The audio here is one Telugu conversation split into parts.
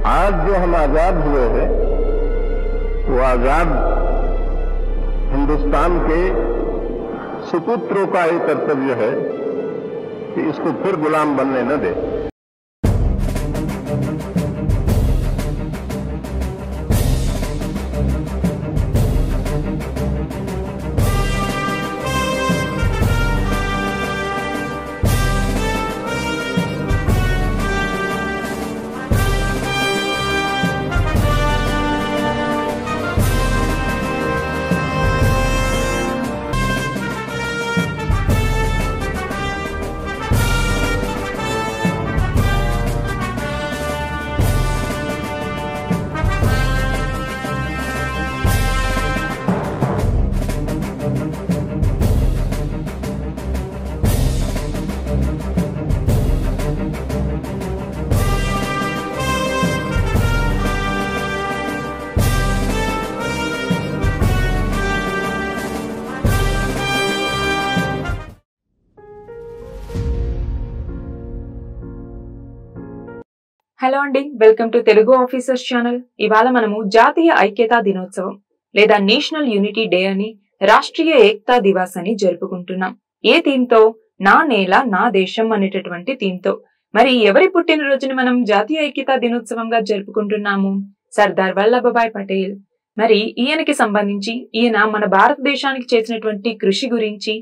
आज जो हम आजाद हुए हैं वो आजाद हिंदुस्तान के सुपुत्रों का एक कर्तव्य है कि इसको फिर गुलाम बनने न दे। హలో అండి, welcome to Telugu officers channel. ఇవాళ మనము జాతీయ ఐక్యతా దినోత్సవం లేదా నేషనల్ యూనిటీ డే అని, రాష్ట్రీయ ఏకతా దివాస్ అని జరుపుకుంటున్నాం. ఏ థీమ్ తో? నా నేల నా దేశం అనేటటువంటి థీమ్ తో. మరి ఎవరి పుట్టినరోజుని మనం జాతీయ ఐక్యతా దినోత్సవంగా జరుపుకుంటున్నాము? సర్దార్ వల్లభభాయ్ పటేల్. మరి ఈయనకి సంబంధించి ఈయన మన భారతదేశానికి చేసినటువంటి కృషి గురించి,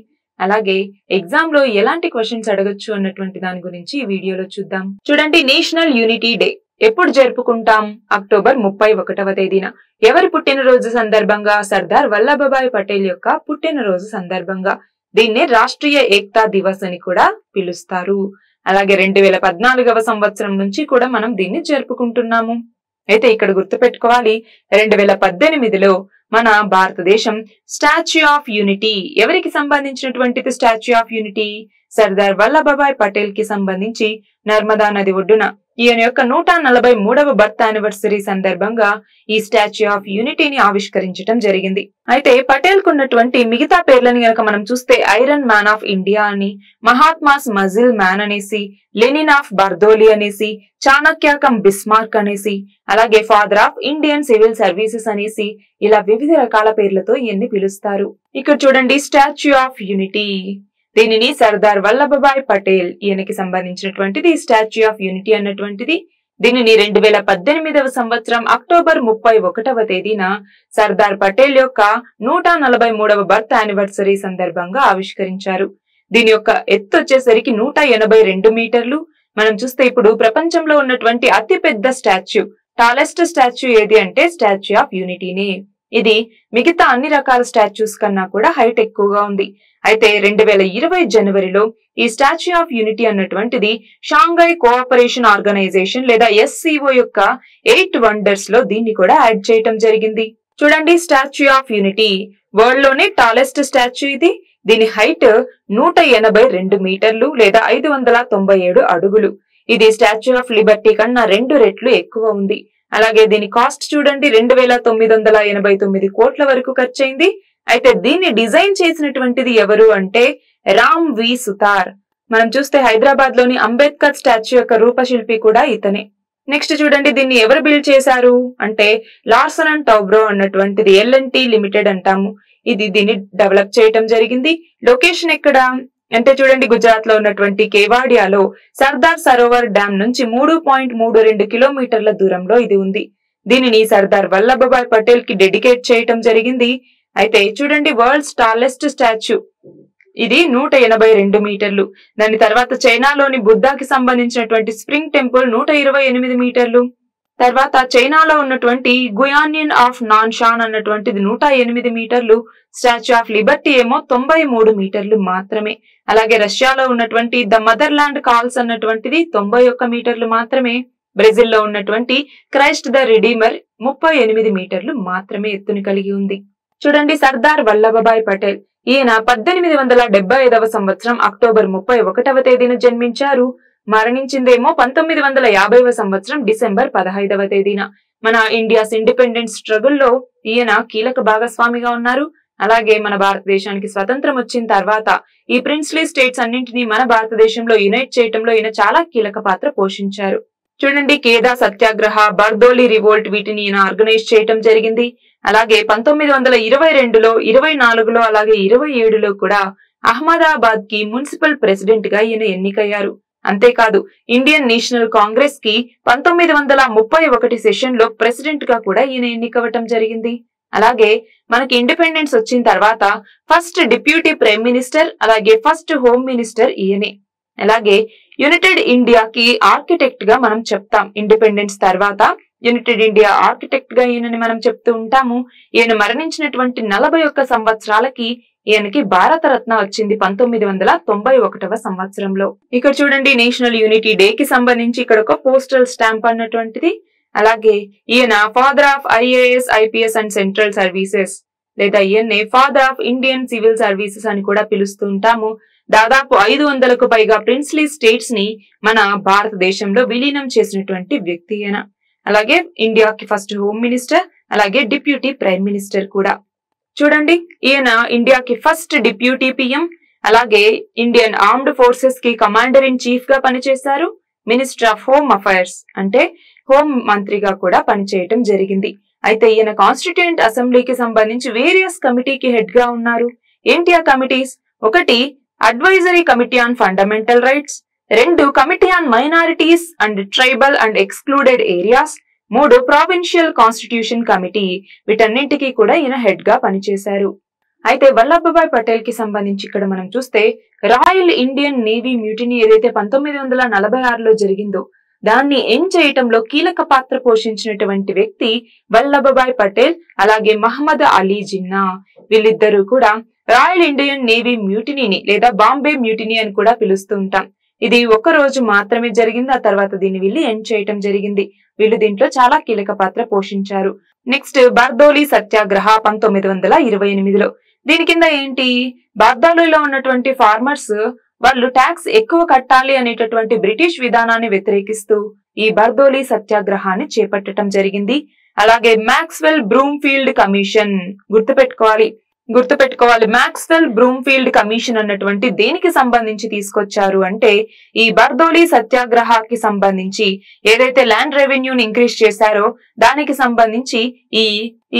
అలాగే ఎగ్జామ్ లో ఎలాంటి క్వశ్చన్స్ అడగొచ్చు అన్నటువంటి దాని గురించి ఈ వీడియోలో చూద్దాం. చూడండి, నేషనల్ యూనిటీ డే ఎప్పుడు జరుపుకుంటాం? అక్టోబర్ 31వ తేదీన. ఎవరి పుట్టినరోజు సందర్భంగా? సర్దార్ వల్లభభాయ్ పటేల్ యొక్క పుట్టినరోజు సందర్భంగా. దీన్నే రాష్ట్రీయ ఏకతా దివస్ అని కూడా పిలుస్తారు. అలాగే 2014వ సంవత్సరం నుంచి కూడా మనం దీన్ని జరుపుకుంటున్నాము. అయితే ఇక్కడ గుర్తుపెట్టుకోవాలి, 2018లో మన భారతదేశం స్టాచ్యూ ఆఫ్ యూనిటీ ఎవరికి సంబంధించినటువంటిది? Statue of unity Sardar Vallabhbhai Patel కి సంబంధించి నర్మదా నది ఒడ్డున ఈయన యొక్క 143వ బర్త్ యానివర్సరీ సందర్భంగా ఈ స్టాచ్యూ ఆఫ్ యూనిటీని ఆవిష్కరించడం జరిగింది. అయితే పటేల్ కున్నటువంటి మిగతా పేర్లను గనక మనం చూస్తే ఐరన్ మ్యాన్ ఆఫ్ ఇండియా అని, మహాత్మాస్ మజిల్ మ్యాన్ అనేసి, లెనిన్ ఆఫ్ బర్దోలి అనేసి, చాణక్యకం బిస్మార్క్ అనేసి, అలాగే father of Indian civil services అనేసి, ఇలా వివిధ రకాల పేర్లతో ఈయన్ని పిలుస్తారు. ఇక్కడ చూడండి, స్టాచ్యూ ఆఫ్ యూనిటీ, దీనిని సర్దార్ వల్లభభాయ్ పటేల్ ఈయనకి సంబంధించినటువంటిది స్టాచ్యూ ఆఫ్ యూనిటీ అన్నటువంటిది. దీనిని 2018వ సంవత్సరం అక్టోబర్ 31వ తేదీన సర్దార్ పటేల్ యొక్క 143వ బర్త్ యానివర్సరీ సందర్భంగా ఆవిష్కరించారు. దీని యొక్క ఎత్తు వచ్చేసరికి 182 మీటర్లు. మనం చూస్తే ఇప్పుడు ప్రపంచంలో ఉన్నటువంటి అతి పెద్ద స్టాచ్యూ, టాలెస్ట్ స్టాచ్యూ ఏది అంటే స్టాచ్యూ ఆఫ్ యూనిటీనే. ఇది మిగతా అన్ని రకాల స్టాచ్యూస్ కన్నా కూడా హైట్ ఎక్కువగా ఉంది. అయితే 2020 జనవరిలో ఈ స్టాచ్యూ ఆఫ్ యూనిటీ అన్నటువంటిది షాంఘై కోఆపరేషన్ ఆర్గనైజేషన్ లేదా SCO యొక్క 8 వండర్స్ లో దీన్ని కూడా యాడ్ చేయటం జరిగింది. చూడండి, స్టాచ్యూ ఆఫ్ యూనిటీ వరల్డ్ లోనే టాలెస్ట్ స్టాచ్యూ ఇది. దీని హైట్ 182 మీటర్లు లేదా 597 అడుగులు. ఇది స్టాచ్యూ ఆఫ్ లిబర్టీ కన్నా 2 రెట్లు ఎక్కువ ఉంది. అలాగే దీని కాస్ట్ చూడండి, 2989 కోట్ల వరకు ఖర్చయింది. అయితే దీన్ని డిజైన్ చేసినటువంటిది ఎవరు అంటే రామ్ వి సుతార్. మనం చూస్తే హైదరాబాద్ లోని అంబేద్కర్ స్టాచ్యూ యొక్క రూపశిల్పి కూడా ఇతనే. నెక్స్ట్ చూడండి, దీన్ని ఎవరు బిల్డ్ చేశారు అంటే లార్సన్ అండ్ టౌబ్రో అన్నటువంటిది L&T లిమిటెడ్ అంటాము. ఇది దీన్ని డెవలప్ చేయటం జరిగింది. లొకేషన్ ఎక్కడ అంటే చూడండి, గుజరాత్ లో ఉన్నటువంటి కేవాడియాలో సర్దార్ సరోవర్ డ్యామ్ నుంచి 3.32 కిలోమీటర్ల దూరంలో ఇది ఉంది. దీనిని సర్దార్ వల్లభభాయ్ పటేల్ కి డెడికేట్ చేయటం జరిగింది. అయితే చూడండి, వరల్డ్స్ టాలెస్ట్ స్టాచ్యూ ఇది 182 మీటర్లు. దాని తర్వాత చైనాలోని బుద్ధాకి సంబంధించినటువంటి స్ప్రింగ్ టెంపుల్ 128 మీటర్లు. తర్వాత చైనాలో ఉన్నటువంటి గుయాన్యన్ ఆఫ్ నాన్షాన్ అన్నటువంటిది 108 మీటర్లు. స్టాచ్యూ ఆఫ్ లిబర్టీ ఏమో 93 మీటర్లు మాత్రమే. అలాగే రష్యాలో ఉన్నటువంటి ద మదర్ ల్యాండ్ కాల్స్ అన్నటువంటిది 91 మీటర్లు మాత్రమే. బ్రెజిల్ లో ఉన్నటువంటి క్రైస్ట్ ద రిడీమర్ 38 మీటర్లు మాత్రమే ఎత్తుని కలిగి ఉంది. చూడండి, సర్దార్ వల్లభభాయ్ పటేల్ ఈయన 1875వ సంవత్సరం అక్టోబర్ 31వ తేదీన జన్మించారు. మరణించిందేమో 1950వ సంవత్సరం డిసెంబర్ 15వ తేదీన. మన ఇండియాస్ ఇండిపెండెన్స్ స్ట్రగుల్ లో ఈయన కీలక భాగస్వామిగా ఉన్నారు. అలాగే మన భారతదేశానికి స్వతంత్రం వచ్చిన తర్వాత ఈ ప్రిన్స్లీ స్టేట్స్ అన్నింటినీ మన భారతదేశంలో యునైట్ చేయటంలో ఈయన చాలా కీలక పాత్ర పోషించారు. చూడండి, ఖేదా సత్యాగ్రహ, బర్దోలి రివోల్ట్ వీటిని ఈయన ఆర్గనైజ్ చేయటం జరిగింది. అలాగే 1922లో, 24లో, అలాగే 27లో కూడా అహ్మదాబాద్ కి మున్సిపల్ ప్రెసిడెంట్ గా ఈయన ఎన్నికయ్యారు. అంతేకాదు ఇండియన్ నేషనల్ కాంగ్రెస్ కి 1931 సెషన్ లో ప్రెసిడెంట్ గా కూడా ఈయన ఎన్నికవటం జరిగింది. అలాగే మనకి ఇండిపెండెన్స్ వచ్చిన తర్వాత ఫస్ట్ డిప్యూటీ ప్రైమ్ మినిస్టర్, అలాగే ఫస్ట్ హోమ్ మినిస్టర్ ఈయనే. అలాగే యునైటెడ్ ఇండియాకి ఆర్కిటెక్ట్ గా మనం చెప్తాం. ఇండిపెండెన్స్ తర్వాత యునైటెడ్ ఇండియా ఆర్కిటెక్ట్ గా ఈయనని మనం చెప్తూ ఉంటాము. ఈయన మరణించినటువంటి 41 సంవత్సరాలకి ఈయనకి భారతరత్న వచ్చింది 1991వ సంవత్సరంలో. ఇక్కడ చూడండి, నేషనల్ యూనిటీ డే కి సంబంధించి ఇక్కడ ఒక పోస్టల్ స్టాంప్ అన్నటువంటిది. అలాగే ఈయన father of IAS, IPS and central services, లేదా ఈయన్నే father of Indian civil services అని కూడా పిలుస్తూ ఉంటాము. దాదాపు 500కు పైగా ప్రిన్స్లీ స్టేట్స్ ని మన భారతదేశంలో విలీనం చేసినటువంటి వ్యక్తి ఈయన. అలాగే ఇండియాకి ఫస్ట్ హోమ్ మినిస్టర్, అలాగే డిప్యూటీ ప్రైమ్ మినిస్టర్ కూడా. చూడండి, ఈయన ఇండియాకి ఫస్ట్ డిప్యూటీ PM, అలాగే ఇండియన్ ఆర్మ్డ్ ఫోర్సెస్ కి కమాండర్ ఇన్ చీఫ్ గా పనిచేశారు. మినిస్టర్ ఆఫ్ హోమ్ అఫైర్స్ అంటే హోం మంత్రిగా కూడా పనిచేయటం జరిగింది. అయితే ఈయన కాన్స్టిట్యూయెంట్ అసెంబ్లీకి సంబంధించి వేరియస్ కమిటీకి హెడ్ గా ఉన్నారు. ఏంటి ఆ కమిటీస్? ఒకటి advisory committee on fundamental rights, 2 committee on minorities and tribal and excluded areas, 3 provincial constitution committee. వీటన్నింటికి కూడా ఈయన హెడ్ గా పనిచేశారు. అయితే వల్లభభాయ్ పటేల్ కి సంబంధించి ఇక్కడ మనం చూస్తే రాయల్ ఇండియన్ నేవీ మ్యూటినీ ఏదైతే 1946లో జరిగిందో దాన్ని ఎండ్ చేయటంలో కీలక పాత్ర పోషించినటువంటి వ్యక్తి వల్లభభాయ్ పటేల్, అలాగే మహమ్మద్ అలీ జిన్నా. వీళ్ళిద్దరూ కూడా రాయల్ ఇండియన్ నేవీ మ్యూటినీని లేదా బాంబే మ్యూటినీ అని కూడా పిలుస్తూ ఉంటాం. ఇది ఒక రోజు మాత్రమే జరిగింది. ఆ తర్వాత దీన్ని వీళ్ళు ఎండ్ చేయటం జరిగింది. వీళ్ళు దీంట్లో చాలా కీలక పాత్ర పోషించారు. నెక్స్ట్ బర్దోలి సత్యాగ్రహ 1928లో. దీని కింద ఏంటి, బార్దోలిలో ఉన్నటువంటి ఫార్మర్స్ వాళ్ళు ట్యాక్స్ ఎక్కువ కట్టాలి అనేటటువంటి బ్రిటిష్ విధానాన్ని వ్యతిరేకిస్తూ ఈ బర్దోలి సత్యాగ్రహాన్ని చేపట్టడం జరిగింది. అలాగే మ్యాక్స్వెల్ బ్రూమ్ఫీల్డ్ కమిషన్ గుర్తుపెట్టుకోవాలి. మ్యాక్స్వెల్ బ్రూమ్ఫీల్డ్ కమిషన్ అన్నటువంటి దేనికి సంబంధించి తీసుకొచ్చారు అంటే ఈ బర్దోలి సత్యాగ్రహాకి సంబంధించి ఏదైతే ల్యాండ్ రెవెన్యూని ఇంక్రీజ్ చేశారో దానికి సంబంధించి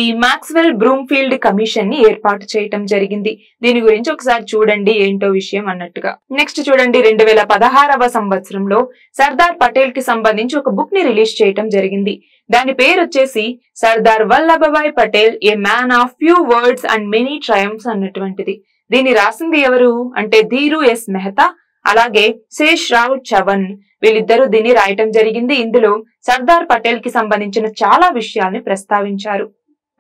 ఈ మ్యాక్స్వెల్ బ్రూమ్ఫీల్డ్ కమిషన్ ని ఏర్పాటు చేయటం జరిగింది. దీని గురించి ఒకసారి చూడండి ఏంటో విషయం అన్నట్టుగా. నెక్స్ట్ చూడండి, 2016వ సంవత్సరంలో సర్దార్ పటేల్ కి సంబంధించి ఒక బుక్ ని రిలీజ్ చేయటం జరిగింది. దాని పేరు వచ్చేసి Sardar Vallabhbhai Patel, a man of few words and many triumphs అన్నటువంటిది. దీన్ని రాసింది ఎవరు అంటే ధీరు ఎస్ మెహతా, అలాగే శేష్ రావ్ చవన్. వీళ్ళిద్దరూ దీన్ని రాయటం జరిగింది. ఇందులో సర్దార్ పటేల్ కి సంబంధించిన చాలా విషయాల్ని ప్రస్తావించారు.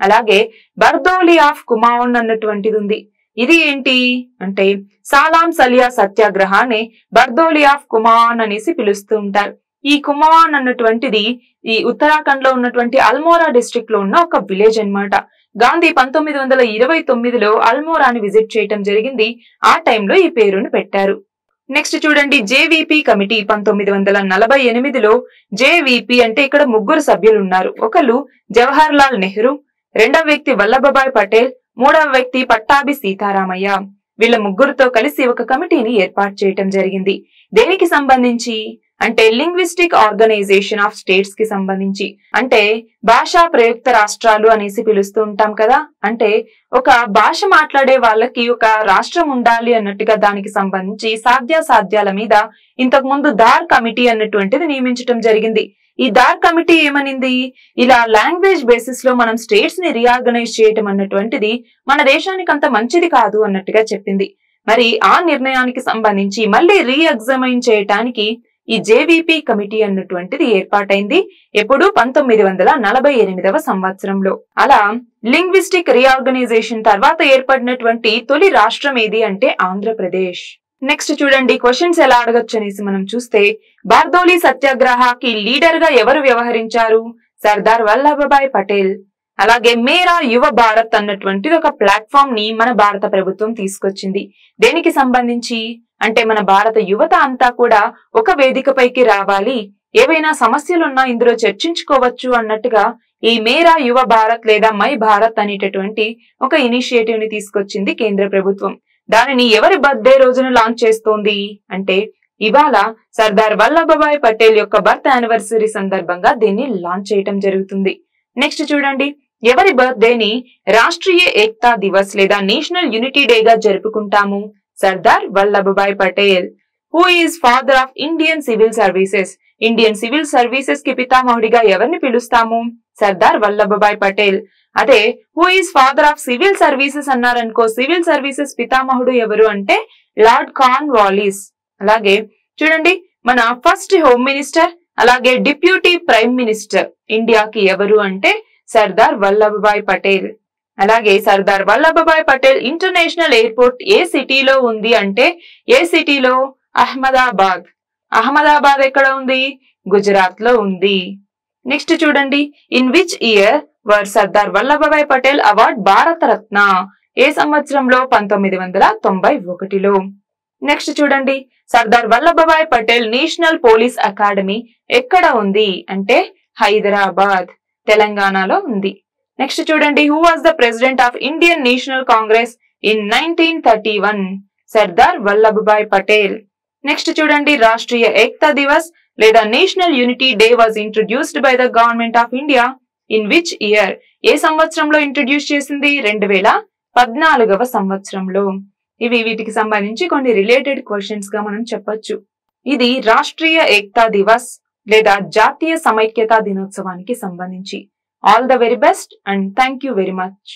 అలాగే బర్దోలి ఆఫ్ కుమాన్ అన్నటువంటిది ఉంది. ఇది ఏంటి అంటే సాలాం సలియా సత్యాగ్రహాన్ని బర్దోలి ఆఫ్ కుమాన్ అనేసి పిలుస్తూ ఉంటారు. ఈ కుమాన్ అన్నటువంటిది ఈ ఉత్తరాఖండ్ లో ఉన్నటువంటి అల్మోరా డిస్ట్రిక్ట్ లో ఉన్న ఒక విలేజ్ అన్నమాట. గాంధీ 1929లో అల్మోరాని విజిట్ చేయటం జరిగింది. ఆ టైంలో ఈ పేరును పెట్టారు. నెక్స్ట్ చూడండి, జేవీపీ కమిటీ 1948లో. జేవీపీ అంటే ఇక్కడ 3 సభ్యులు ఉన్నారు. ఒకరు జవహర్ లాల్ నెహ్రూ, రెండవ వ్యక్తి వల్లభభాయ్ పటేల్, మూడవ వ్యక్తి పట్టాభి సీతారామయ్య. వీళ్ళ 3తో కలిసి ఒక కమిటీని ఏర్పాటు చేయటం జరిగింది. దేనికి సంబంధించి అంటే లింగ్విస్టిక్ ఆర్గనైజేషన్ ఆఫ్ స్టేట్స్ కి సంబంధించి. అంటే భాషా ప్రయుక్త రాష్ట్రాలు అనేసి పిలుస్తూ ఉంటాం కదా. అంటే ఒక భాష మాట్లాడే వాళ్ళకి ఒక రాష్ట్రం ఉండాలి అన్నట్టుగా దానికి సంబంధించి సాధ్యాసాధ్యాల మీద ఇంతకు ముందు దార్ కమిటీ అన్నటువంటిది నియమించటం జరిగింది. ఈ దార్ కమిటీ ఏమనింది, ఇలా లాంగ్వేజ్ బేసిస్ లో మనం స్టేట్స్ ని రీఆర్గనైజ్ చేయటం అన్నటువంటిది మన దేశానికి అంత మంచిది కాదు అన్నట్టుగా చెప్పింది. మరి ఆ నిర్ణయానికి సంబంధించి మళ్ళీ రీఎగ్జామైన్ చేయటానికి ఈ జేవీపీ కమిటీ అన్నటువంటిది ఏర్పాటైంది. ఎప్పుడు 1948వ సంవత్సరంలో. అలా లింగ్విస్టిక్ రీఆర్గనైజేషన్ తర్వాత ఏర్పడినటువంటి తొలి రాష్ట్రం ఏది అంటే ఆంధ్రప్రదేశ్. నెక్స్ట్ చూడండి, క్వశ్చన్స్ ఎలా అడగచ్చు అనేసి మనం చూస్తే బార్దోలి సత్యాగ్రహకి లీడర్ గా ఎవరు వ్యవహరించారు? సర్దార్ వల్లభభాయ్ పటేల్. అలాగే మేరా యువ భారత్ అన్నటువంటిది ఒక ప్లాట్ఫామ్ ని మన భారత ప్రభుత్వం తీసుకొచ్చింది. దేనికి సంబంధించి అంటే మన భారత యువత అంతా కూడా ఒక వేదికపైకి రావాలి, ఏవైనా సమస్యలున్నా ఇందులో చర్చించుకోవచ్చు అన్నట్టుగా ఈ మేరా యువ భారత్ లేదా మై భారత్ అనేటటువంటి ఒక ఇనిషియేటివ్ ని తీసుకొచ్చింది కేంద్ర ప్రభుత్వం. దానిని ఎవరి బర్త్డే రోజున లాంచ్ చేస్తోంది అంటే ఇవాళ సర్దార్ వల్లభభాయ్ పటేల్ యొక్క బర్త్ యానివర్సరీ సందర్భంగా దీన్ని లాంచ్ చేయటం జరుగుతుంది. నెక్స్ట్ చూడండి, ఎవరి బర్త్డేని రాష్ట్రీయ ఏక్తా దివస్ లేదా నేషనల్ యూనిటీ డేగా జరుపుకుంటాము? Sardar Vallabhbhai Patel. Who is father of Indian civil services? Indian civil services కి పితామహుడిగా ఎవరిని పిలుస్తాము? సర్దార్ వల్లభభాయ్ పటేల్. అదే who is father of civil services అన్నారనుకో, సివిల్ సర్వీసెస్ పితామహుడు ఎవరు అంటే లార్డ్ కార్న్వాలిస్. అలాగే చూడండి, మన ఫస్ట్ హోమ్ మినిస్టర్ అలాగే డిప్యూటీ ప్రైమ్ మినిస్టర్ ఇండియాకి ఎవరు అంటే సర్దార్ వల్లభభాయ్ పటేల్. అలాగే సర్దార్ వల్లభభాయ్ పటేల్ ఇంటర్నేషనల్ ఎయిర్పోర్ట్ ఏ సిటీలో ఉంది అంటే ఏ సిటీలో? అహ్మదాబాద్. అహ్మదాబాద్ ఎక్కడ ఉంది? గుజరాత్ లో ఉంది. నెక్స్ట్ చూడండి, in which year were Sardar Vallabhbhai Patel award Bharat Ratna? ఏ సంవత్సరంలో? 1991లో. నెక్స్ట్ చూడండి, Sardar Vallabhbhai Patel national police academy ఎక్కడ ఉంది అంటే హైదరాబాద్, తెలంగాణలో ఉంది. నెక్స్ట్ చూడండి, who was the president of Indian National Congress in 1931? Sardar Vallabhbhai Patel. Next చూడండి, రాష్ట్రీయ ఏక్తా దివస్ లేదా national unity day was introduced by the government of India in which year? ఏ సంవత్సరంలో ఇంట్రడ్యూస్ చేసింది? 2014వ సంవత్సరంలో. ఇవి వీటికి సంబంధించి కొన్ని రిలేటెడ్ క్వశ్చన్స్ గా మనం చెప్పొచ్చు. ఇది రాష్ట్రీయ ఏక్తా దివస్ లేదా జాతీయ సమైక్యతా దినోత్సవానికి సంబంధించి. All the very best and thank you very much.